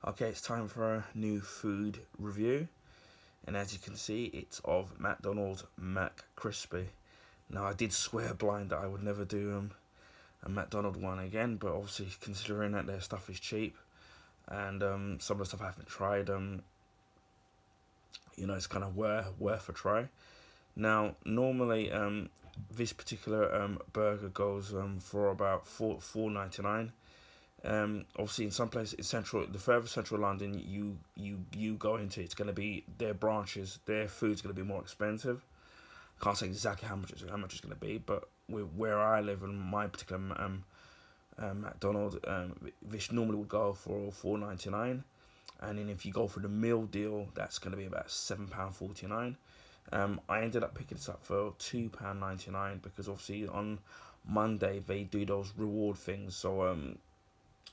Okay, it's time for a new food review, and as you can see, it's of McDonald's McCrispy. Now, I did swear blind that I would never do a McDonald's one again, but obviously, considering that their stuff is cheap and some of the stuff I haven't tried, it's kind of worth a try. Now, normally, this particular burger goes for about four 99. Obviously, in some places in the further central London you go into, it's going to be their branches, their food's going to be more expensive. Can't say exactly how much it's going to be, but where I live in my particular McDonald's, this normally would go for four 99, and then if you go for the meal deal, that's going to be about £7.49. I ended up picking this up for £2.99 because obviously on Monday they do those reward things. So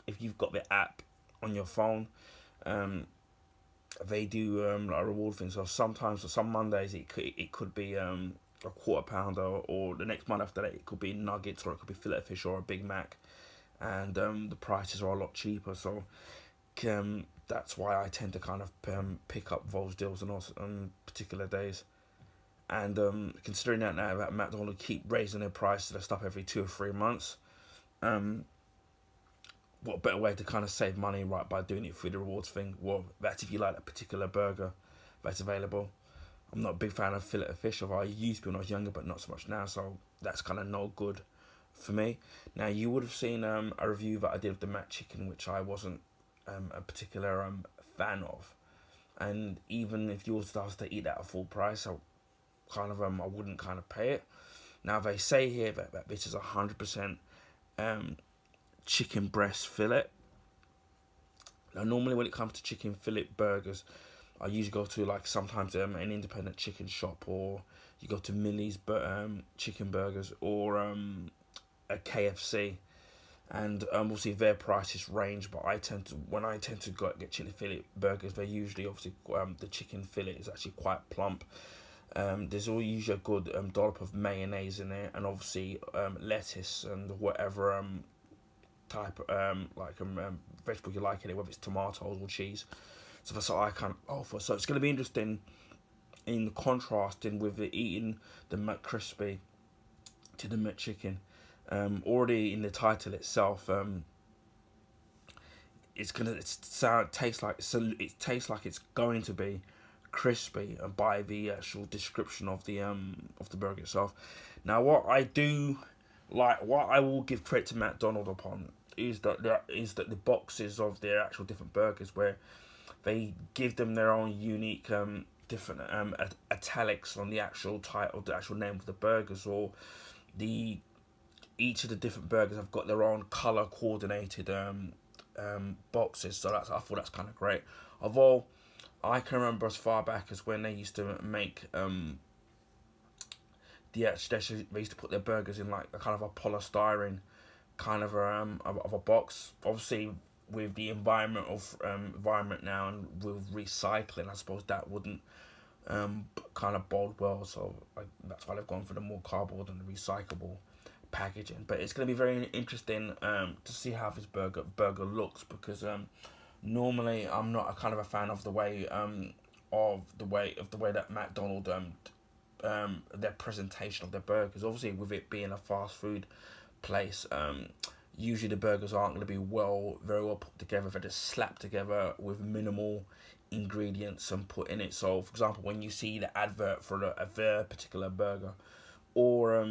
if you've got the app on your phone, um, they do like a reward thing. So sometimes, for some Mondays, it could be a quarter pounder, or the next month after that, it could be nuggets, or it could be fillet fish, or a Big Mac, and the prices are a lot cheaper. So that's why I tend to kind of pick up those deals on particular days. And considering that now that McDonald's keep raising their prices of stuff every 2 or 3 months, um, what better way to kind of save money, right, by doing it through the rewards thing? Well, that's if you like that particular burger that's available. I'm not a big fan of fillet of fish, although I used to when I was younger, but not so much now. So that's kind of no good for me. Now, you would have seen a review that I did of the Mac Chicken, which I wasn't a particular fan of. And even if you was to eat that at full price, I wouldn't kind of pay it. Now, they say here that this is 100% chicken breast fillet. Now, normally when it comes to chicken fillet burgers, I usually go to, like, sometimes an independent chicken shop, or you go to Millie's chicken burgers, or a KFC, and obviously their prices range. But when I tend to go get chicken fillet burgers, they're usually, obviously, the chicken fillet is actually quite plump. There's all usually a good dollop of mayonnaise in there, and obviously lettuce and whatever type vegetable you like in it, whether it's tomatoes or cheese. So that's what I kind of offer. So it's going to be interesting in contrasting with eating the McCrispy to the McChicken. Already in the title itself, it tastes like it's going to be crispy by the actual description of the burger itself. Now, what I will give credit to McDonald's upon is that the boxes of their actual different burgers, where they give them their own unique different italics on the actual title, the actual name of the burgers, or the each of the different burgers have got their own color coordinated boxes. So I thought that's kind of great. Although I can remember as far back as when they used to make they used to put their burgers in like a kind of a polystyrene kind of a box. Obviously, with the environment now, and with recycling, I suppose that wouldn't kind of bode well. So that's why they've gone for the more cardboard and the recyclable packaging. But it's going to be very interesting to see how this burger looks, because normally I'm not a kind of a fan of the way that McDonald's their presentation of their burgers. Obviously, with it being a fast food place, usually the burgers aren't going to be very well put together. They're just slapped together with minimal ingredients and put in it. So, for example, when you see the advert for a particular burger, or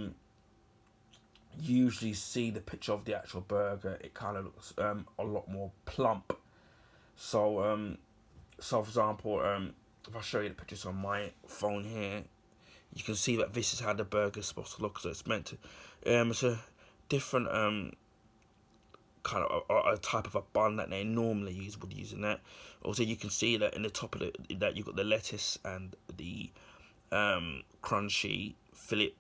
you usually see the picture of the actual burger, it kind of looks a lot more plump. So, for example, if I show you the pictures on my phone here, you can see that this is how the burger's supposed to look. So it's meant to, it's a different kind of a type of a bun that they normally would use in that. Also, you can see that in the top of that you've got the lettuce and the crunchy fillet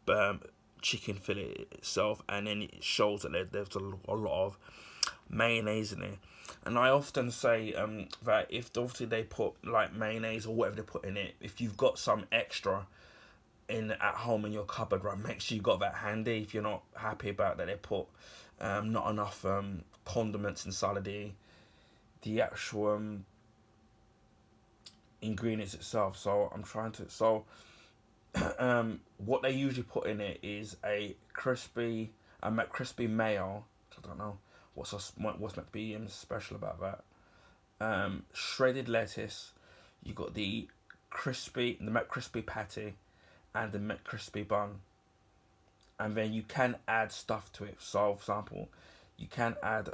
um, chicken fillet itself, and then it shows that there's a lot of mayonnaise in there. And I often say that if obviously they put like mayonnaise or whatever they put in it, if you've got some extra at home in your cupboard, right, make sure you got that handy. If you're not happy about that they put not enough condiments inside of the actual ingredients itself. So I'm trying to what they usually put in it is a McCrispy mayo. I don't know what's meant to be special about that. Shredded lettuce. You got the McCrispy patty, and the McCrispy bun, and then you can add stuff to it. So, for example, you can add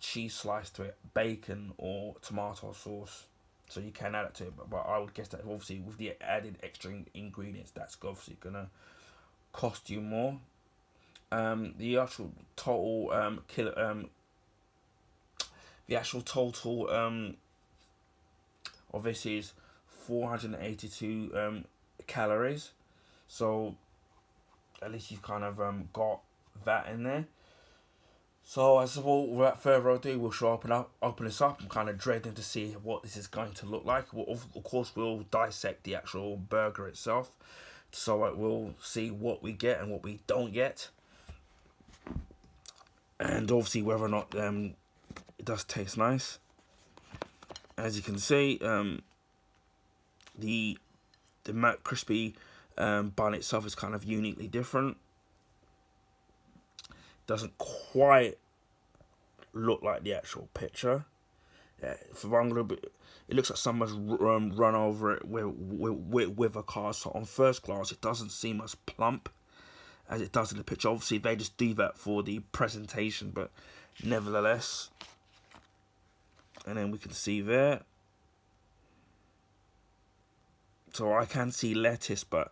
cheese slice to it, bacon or tomato sauce. So you can add it to it, but I would guess that obviously with the added extra ingredients, that's obviously gonna cost you more. The actual total the actual total of this is 482 calories. So at least you've kind of got that in there. So as without further ado, we'll open this up. I'm kind of dreading to see what this is going to look like. Of course, we'll dissect the actual burger itself, so we'll see what we get and what we don't get, and obviously whether or not it does taste nice. As you can see, the McCrispy bun itself is kind of uniquely different. Doesn't quite look like the actual picture. Yeah, it looks like someone's run over it with a car. So on first glance, it doesn't seem as plump as it does in the picture. Obviously, they just do that for the presentation, but nevertheless. And then we can see there. So I can see lettuce, but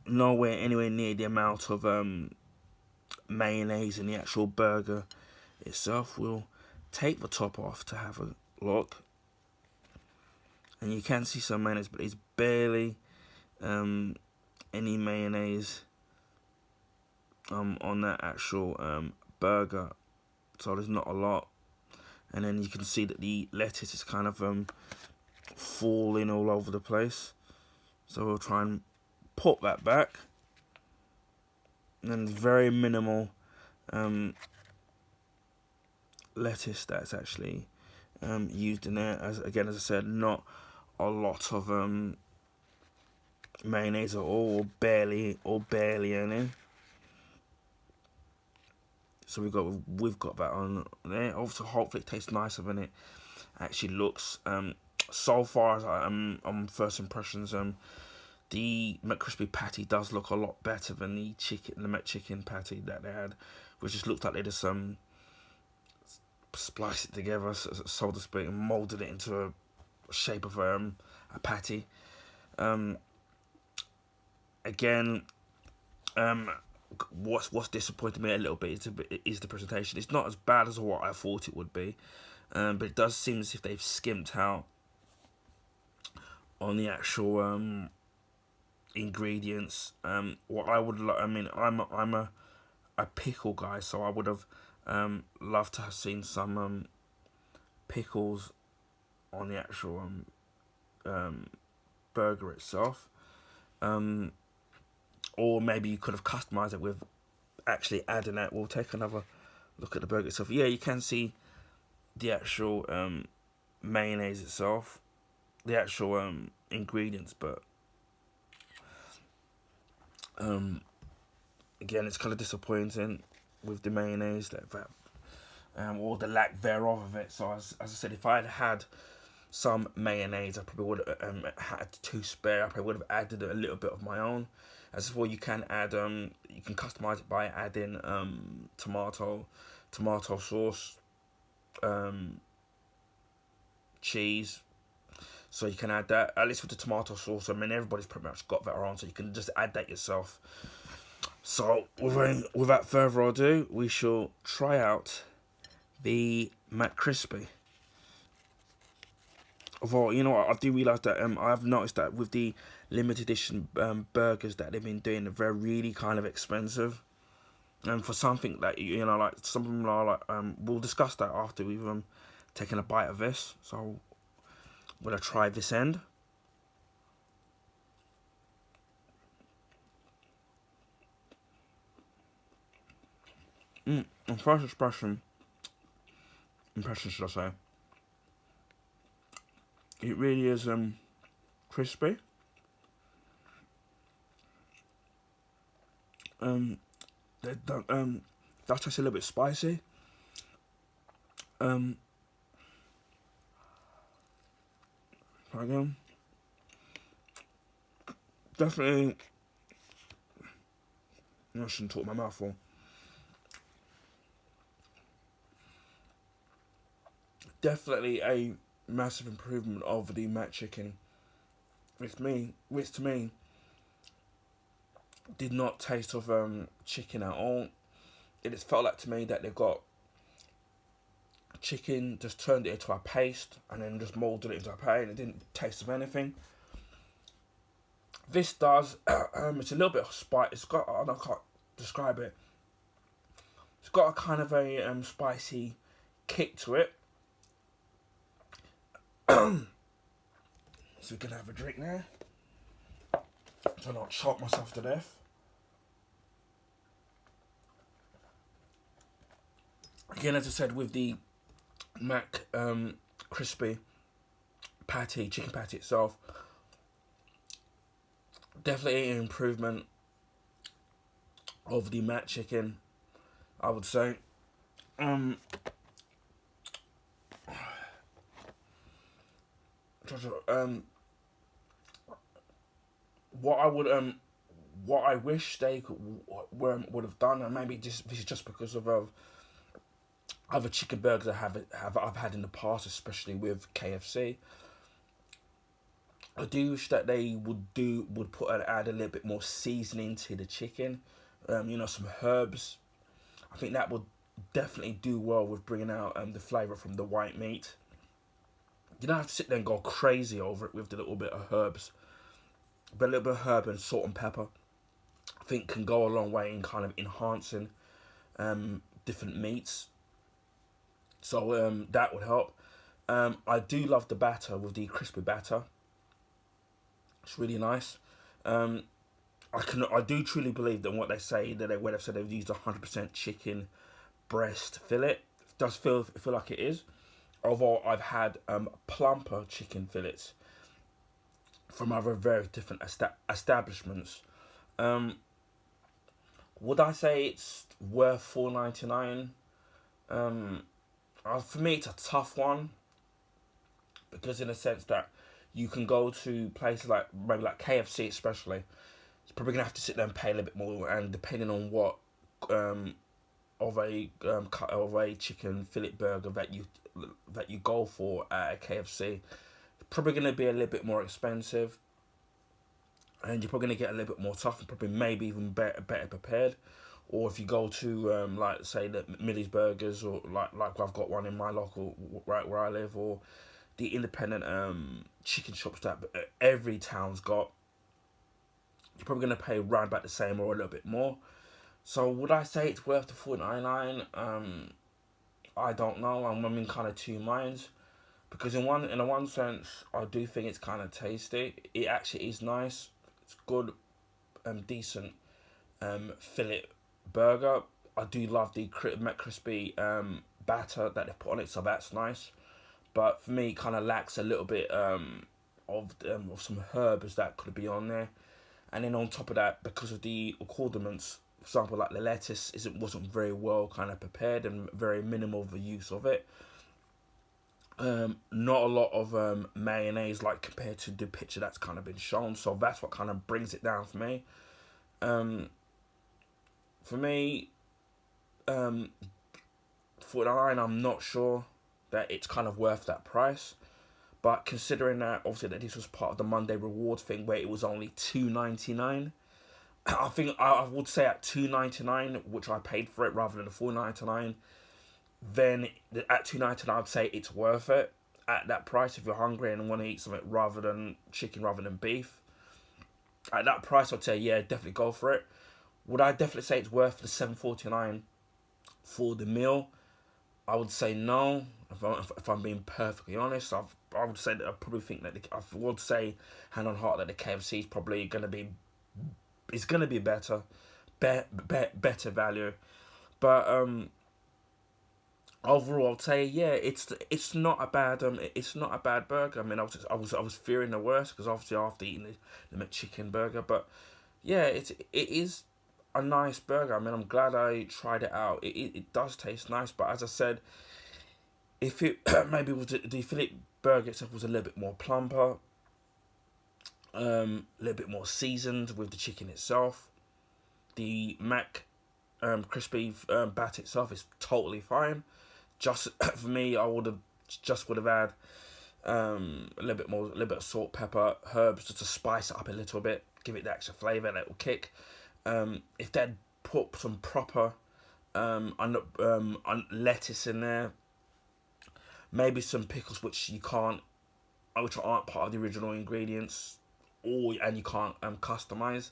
anywhere near the amount of mayonnaise in the actual burger itself. We'll take the top off to have a look, and you can see some mayonnaise, but it's barely any mayonnaise on that actual burger, so there's not a lot. And then you can see that the lettuce is kind of falling all over the place, so we'll try and put that back. And then very minimal lettuce that's actually used in there. As I said, not a lot of mayonnaise at all, or barely any. So we've got that on there. Also, hopefully it tastes nicer than it actually looks. So far as on first impressions, the McCrispy patty does look a lot better than the McChicken patty that they had, which just looked like they just spliced it together, so to speak, and molded it into a shape of a patty. Again, what's disappointed me a little bit is the presentation. It's not as bad as what I thought it would be, but it does seem as if they've skimped out on the actual ingredients. What I would like, I mean, I'm a pickle guy, so I would have loved to have seen some pickles on the actual burger itself. Or maybe you could have customized it with actually adding that. We'll take another look at the burger itself. Yeah, you can see the actual mayonnaise itself, the actual ingredients, but again, it's kind of disappointing with the mayonnaise that or the lack thereof of it. So as I said, if I had some mayonnaise, I probably would have had to spare. I probably would have added a little bit of my own. As well, you can add you can customize it by adding tomato sauce, cheese. So you can add that. At least with the tomato sauce, I mean, everybody's pretty much got that on, so you can just add that yourself. So without further ado, we shall try out the McCrispy. Although, you know what, I do realise that I've noticed that with the limited edition burgers that they've been doing, they're really kind of expensive. And for something that, you know, like some of them are like, we'll discuss that after we've taken a bite of this. So I'm gonna try this end. On first impression should I say, It really is crispy. Um, that tastes a little bit spicy. Um, again, definitely. I shouldn't talk my mouth full. Definitely a massive improvement over the Mac chicken. Which to me did not taste of chicken at all. It just felt like to me that they got chicken, just turned it into a paste, and then just molded it into a pie, and it didn't taste of anything. This does. It's a little bit spicy. It's got. I can't describe it. It's got a kind of a spicy kick to it. So we can have a drink now. So I not choke myself to death. Again, as I said, with the Mac crispy patty, chicken patty itself, definitely an improvement over the Mac chicken, I would say. What I would what I wish they would have done, and maybe this is just because of other chicken burgers I've had in the past, especially with KFC. I do wish that they would add a little bit more seasoning to the chicken, some herbs. I think that would definitely do well with bringing out the flavour from the white meat. You don't have to sit there and go crazy over it with the little bit of herbs, but a little bit of herb and salt and pepper, I think, can go a long way in kind of enhancing different meats. So that would help. I do love the batter with the crispy batter. It's really nice. I do truly believe that what they say, that when they've said they've used 100% chicken breast fillet, it does feel like it is. Although I've had plumper chicken fillets from other very different establishments. Would I say it's worth $4.99? For me, it's a tough one, because in a sense that you can go to places like maybe like KFC especially, it's probably gonna have to sit there and pay a little bit more, and depending on what of a chicken fillet burger that you go for at a KFC, it's probably gonna be a little bit more expensive, and you're probably gonna get a little bit more tough and probably maybe even better prepared. Or if you go to like say the Millie's Burgers, or like I've got one in my local right where I live, or the independent chicken shops that every town's got, you're probably gonna pay around about the same or a little bit more. So would I say it's worth the $4.99? I don't know. I'm in kind of two minds, because in one sense I do think it's kind of tasty. It actually is nice. It's good, decent fillet burger. I do love the McCrispy batter that they put on it, so that's nice. But for me, it kind of lacks a little bit of some herbs that could be on there. And then on top of that, because of the accoutrements, for example, like the lettuce wasn't very well kind of prepared, and very minimal the use of it. Not a lot of mayonnaise, like compared to the picture that's kind of been shown. So that's what kind of brings it down for me. For me, $4.99, I'm not sure that it's kind of worth that price. But considering that, obviously, that this was part of the Monday rewards thing where it was only $2.99, I think I would say at $2.99, which I paid for it rather than the $4.99, then at $2.99 I'd say it's worth it at that price if you're hungry and want to eat something rather than chicken, rather than beef. At that price, I'd say yeah, definitely go for it. Would I definitely say it's worth the $7.49 for the meal? I would say no. If I'm being perfectly honest, I would say that I probably think that I would say hand on heart that the KFC is probably gonna be better value, but overall, I'd say yeah, it's not a bad it's not a bad burger. I mean, I was fearing the worst because obviously after eating the McChicken burger, but yeah, it is a nice burger. I mean, I'm glad I tried it out. It does taste nice, but as I said, if it maybe was the Philip burger itself was a little bit more plumper, a little bit more seasoned with the chicken itself. The Mac crispy bat itself is totally fine. Just for me, I would have had a little bit more, a little bit of salt, pepper, herbs, just to spice it up a little bit, give it the extra flavour, a little kick. If they'd put some proper lettuce in there, maybe some pickles which aren't part of the original ingredients, and you can't customize,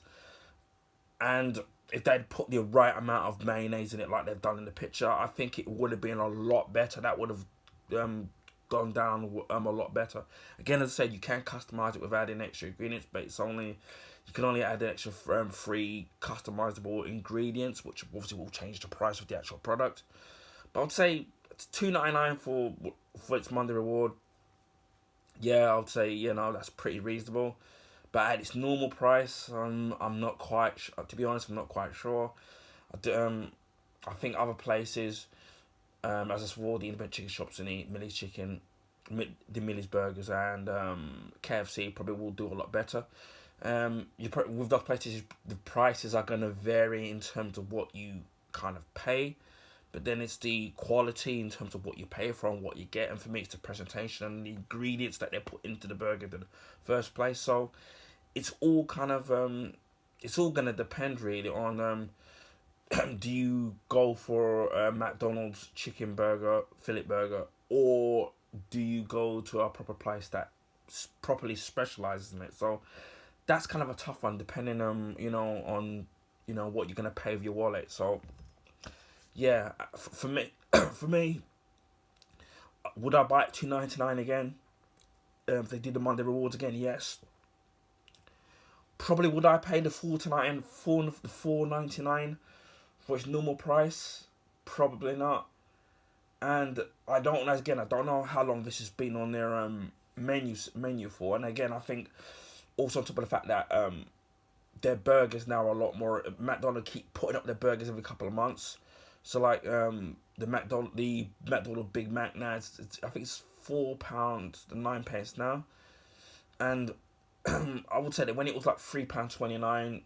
and if they'd put the right amount of mayonnaise in it like they've done in the picture, I think it would have been a lot better. That would have gone down a lot better. Again, as I said, you can customize it with adding extra ingredients, but you can only add the extra free customizable ingredients, which obviously will change the price of the actual product. But I'd say it's $2.99 for its Monday reward. Yeah, I'd say that's pretty reasonable. But at its normal price, I'm not quite. To be honest, I'm not quite sure. I think other places, as I swore, the independent chicken shops and the Millie's chicken, the Millie's burgers and KFC probably will do a lot better. With those places, the prices are going to vary in terms of what you kind of pay, but then it's the quality in terms of what you pay for and what you get. And for me, it's the presentation and the ingredients that they put into the burger in the first place. So it's all kind of it's all going to depend really on do you go for a McDonald's chicken burger, fillet burger, or do you go to a proper place that properly specializes in it? So that's kind of a tough one, depending on what you're gonna pay with your wallet. So yeah, for me, for me, would I buy it $2.99 again? If they did the Monday rewards again, yes. Probably would I pay the $4.99 for its normal price? Probably not. And I don't know. Again, I don't know how long this has been on their menu for. And again, I think also on top of the fact that their burgers now are a lot more. McDonald's keep putting up their burgers every couple of months. So like the McDonald's Big Mac now, I think it's £4 and 9 pence now, and I would say that when it was like £3.29,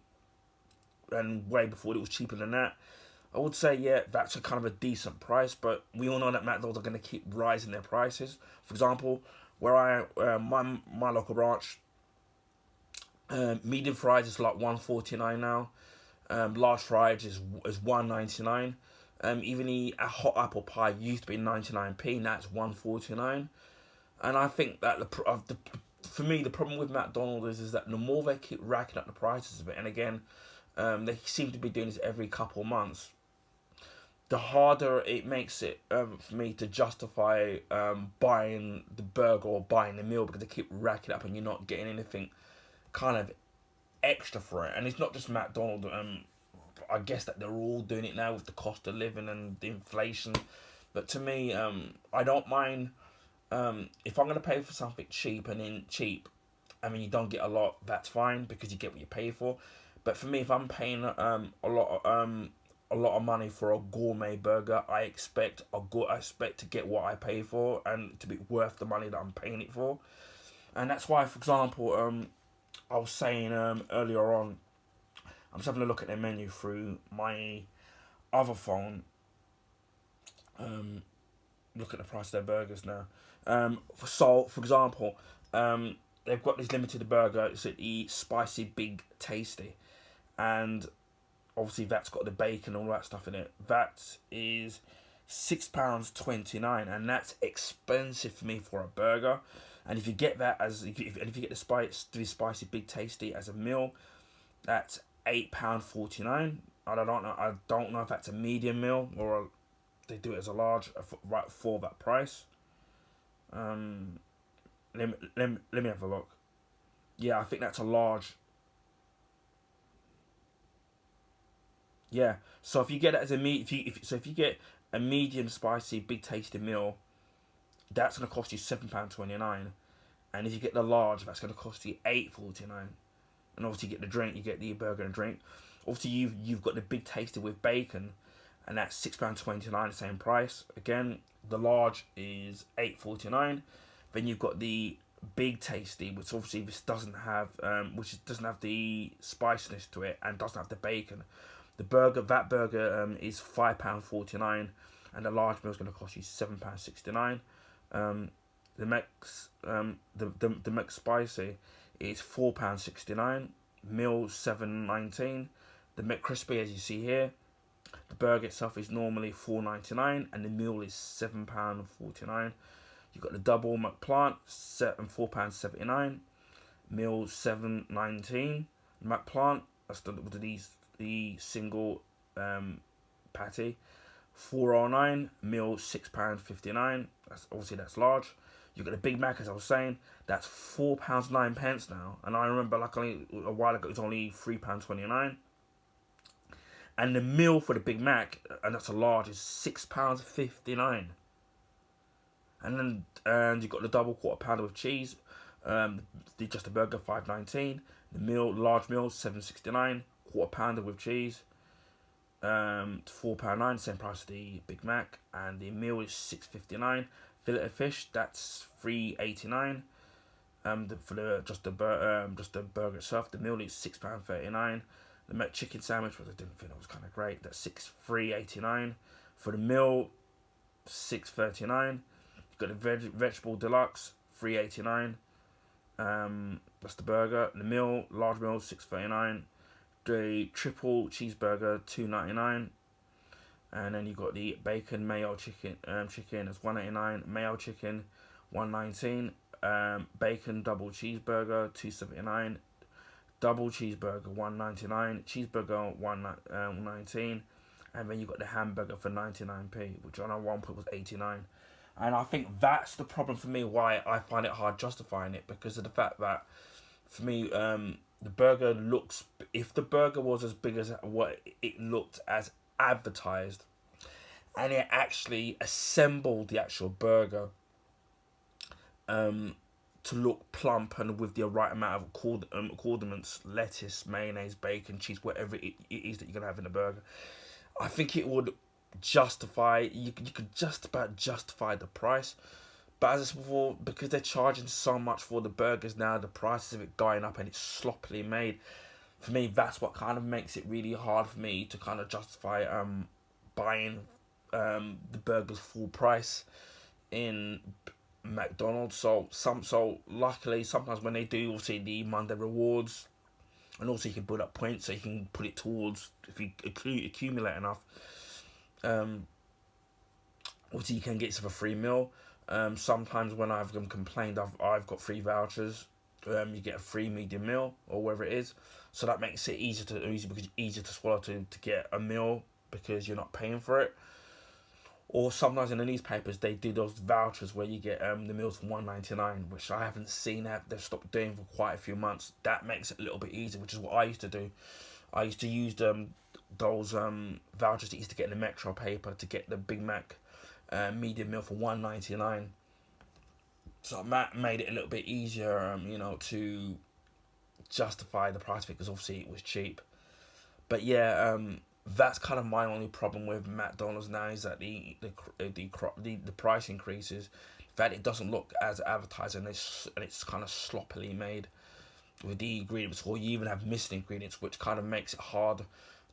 and way before it was cheaper than that, I would say yeah, that's a kind of a decent price. But we all know that McDonald's are going to keep rising their prices. For example, where my local branch, medium fries is like $1.49 now. Large fries is $1.99. Even the hot apple pie used to be 99p, now it's $1.49. And I think that for me, the problem with McDonald's is that the more they keep racking up the prices of it, and again, they seem to be doing this every couple of months, the harder it makes it for me to justify buying the burger or buying the meal, because they keep racking up and you're not getting anything kind of extra for it. And it's not just McDonald's. I guess that they're all doing it now with the cost of living and the inflation. But to me, I don't mind if I'm going to pay for something cheap, I mean, you don't get a lot, that's fine, because you get what you pay for. But for me, if I'm paying a lot of money for a gourmet burger, I expect to get what I pay for and to be worth the money that I'm paying it for. And that's why, for example, I was saying earlier on, I'm just having a look at their menu through my other phone. Look at the price of their burgers now. For example, they've got this limited burger. It's the spicy big tasty, and obviously that's got the bacon and all that stuff in it. That is £6.29, and that's expensive for me for a burger. And if you get that if you get the spicy big tasty as a meal, that's £8.49. I don't know if that's a medium meal or they do it as a large for that price. Let me have a look. Yeah, I think that's a large. Yeah, so if you get it as a meat, if you get a medium spicy, big tasty meal, that's going to cost you £7.29. And if you get the large, that's going to cost you £8.49. And obviously you get the drink, you get the burger and drink. Obviously you've got the big tasty with bacon, and that's £6.29, the same price. Again, the large is £8.49. Then you've got the big tasty, which obviously this doesn't have, doesn't have the spiciness to it and doesn't have the bacon. That burger is £5.49, and the large meal is going to cost you £7.69. The McSpicy is £4.69. Meal £7.19. The McCrispy, as you see here, the burger itself is normally £4.99, and the meal is £7.49. You've got the double McPlant, £4.79. Meal £7.19. McPlant, that's the single patty, £4.09. Meal £6.59. That's large. You've got the Big Mac, as I was saying, that's £4.09 now. And I remember only a while ago it was only £3.29. And the meal for the Big Mac, and that's a large, is £6.59. And then you've got the double quarter pounder with cheese, just a burger, £5.19. The large meal, £7.69. Quarter pounder with cheese, £4.09, same price as the Big Mac. And the meal is £6.59. Fillet of fish, that's £3.89. Just the burger itself, the meal is £6.39. The McChicken sandwich, which I didn't think that was kind of great, that's £3.89. For the meal, £6.39. You've got the vegetable deluxe, £3.89. That's the burger. The large meal, £6.39. The triple cheeseburger, £2.99. And then you've got the bacon mayo chicken, that's £1.89. Mayo chicken, £1.19. Bacon double cheeseburger, £2.79. Double cheeseburger, £1.99. Cheeseburger, £1.19. And then you've got the hamburger for 99p, which on one point was 89. And I think that's the problem for me, why I find it hard justifying it, because of the fact that, for me, the burger looks, if the burger was as big as what it looked as advertised, and it actually assembled the actual burger to look plump and with the right amount of condiments, lettuce, mayonnaise, bacon, cheese, whatever it is that you're going to have in a burger, I think it would justify, you could just about justify the price. But as I said before, because they're charging so much for the burgers now, the prices of it going up and it's sloppily made, for me, that's what kind of makes it really hard for me to kind of justify buying the burgers full price in McDonald's. So luckily, sometimes when they do, obviously, the Monday rewards, and also you can build up points, so you can put it towards, if you accumulate enough, obviously you can get yourself a free meal. Sometimes when I've complained, I've got free vouchers. You get a free medium meal or whatever it is, so that makes it easier to swallow to get a meal because you're not paying for it. Or sometimes in the newspapers they do those vouchers where you get the meals for £1.99, which I haven't seen that they've stopped doing for quite a few months. That makes it a little bit easier, which is what I used to do. I used to use those vouchers that used to get in the Metro paper to get the Big Mac medium meal for £1.99. So that made it a little bit easier, to justify the price because obviously it was cheap. But yeah, that's kind of my only problem with McDonald's now, is that the price increases. In fact, it doesn't look as advertised, and it's kind of sloppily made with the ingredients, or you even have missing ingredients, which kind of makes it hard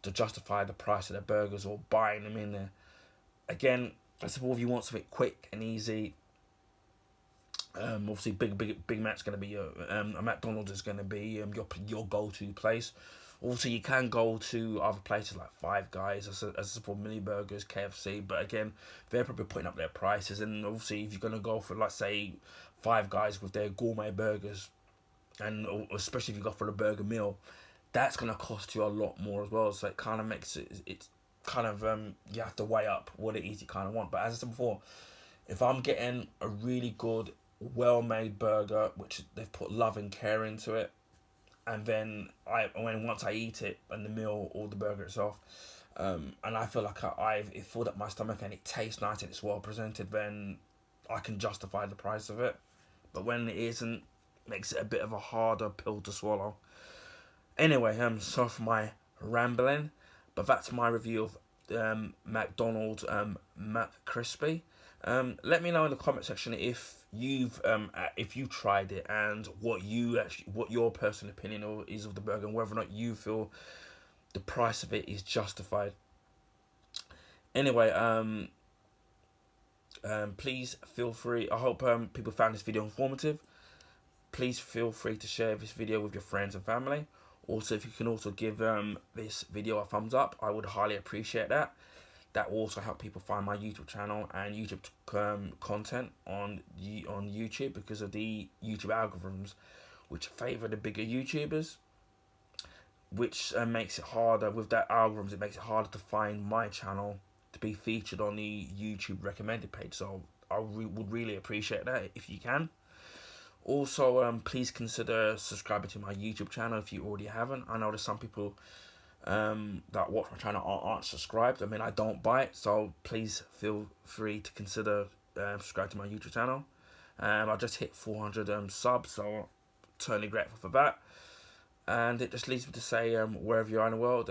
to justify the price of the burgers or buying them in there. Again, I suppose if you want something quick and easy, obviously Big Mac's going to be a McDonald's is going to be your go-to place. Also, you can go to other places like Five Guys, as for mini burgers, KFC, but again, they're probably putting up their prices. And obviously, if you're going to go for, let's say, Five Guys with their gourmet burgers, and especially if you go for the burger meal, that's going to cost you a lot more as well. So it kind of makes it's kind of, you have to weigh up what it is you kind of want. But as I said before, if I'm getting a really good, well-made burger, which they've put love and care into it, and then once I eat it, and the meal or the burger itself, and I feel like I've it filled up my stomach and it tastes nice and it's well presented, then I can justify the price of it. But when it isn't, makes it a bit of a harder pill to swallow. Anyway, sorry for my rambling, but that's my review of McDonald's McCrispy. Let me know in the comment section if you tried it and what your personal opinion is of the burger and whether or not you feel the price of it is justified. Anyway, please feel free. I hope people found this video informative. Please feel free to share this video with your friends and family. Also, if you can also give this video a thumbs up, I would highly appreciate that. That will also help people find my YouTube channel and YouTube content on YouTube, because of the YouTube algorithms, which favour the bigger YouTubers, which makes it harder. With that algorithms, it makes it harder to find my channel to be featured on the YouTube recommended page. So I would really appreciate that if you can. Also, please consider subscribing to my YouTube channel if you already haven't. I know there's some people that watch my channel aren't subscribed. I mean, I don't buy it, so please feel free to consider subscribing to my YouTube channel. I just hit 400 subs, so totally grateful for that. And it just leaves me to say, wherever you are in the world,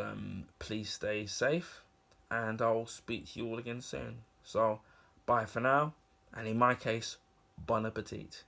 please stay safe, and I'll speak to you all again soon. So, bye for now, and in my case, bon appetit.